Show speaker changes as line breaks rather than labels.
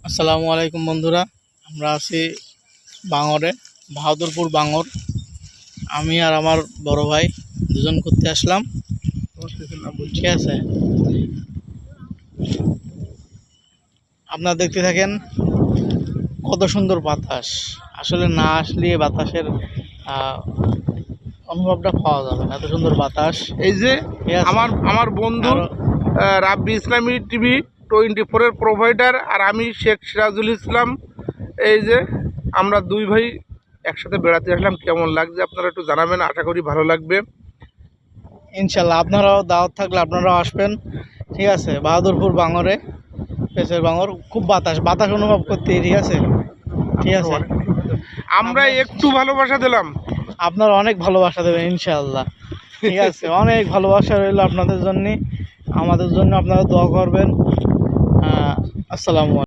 আসসালামু আলাইকুম বন্ধুরা, আমরা আছি বাঙরে, বাহাদুরপুর বাঙর। আমি আর আমার বড় ভাই দুজন ঘুরতে আসলাম। ঠিক আছে, আপনারা দেখতে থাকেন। কত সুন্দর বাতাস, আসলে না আসলে বাতাসের অনুভবটা পাওয়া যাবে না। এত সুন্দর বাতাস।
এই যে
ঠিক আছে?
আমার বন্ধু রাব্বি ইসলামী টিভি 24-এর প্রোভাইডার, আর আমি শেখ সিরাজুল ইসলাম। এই যে আমরা দুই ভাই একসাথে বেড়াতে আসলাম। কেমন লাগছে আপনারা একটু জানাবেন, আশা করি ভালো লাগবে।
ইনশাল্লাহ আপনারাও দাওয়াত থাকলে আপনারাও আসবেন। ঠিক আছে, বাহাদুরপুর বাঙরে, পেঁচের বাঙর। খুব বাতাস বাতাস অনুভব করতে। ঠিক আছে, ঠিক আছে।
আমরা একটু ভালোবাসা দিলাম,
আপনারা অনেক ভালোবাসা দেবেন ইনশাআল্লাহ। ঠিক আছে, অনেক ভালোবাসা রইল আপনাদের জন্য, আমাদের জন্য আপনারা দোয়া করবেন। আসসালামু আলাইকুম।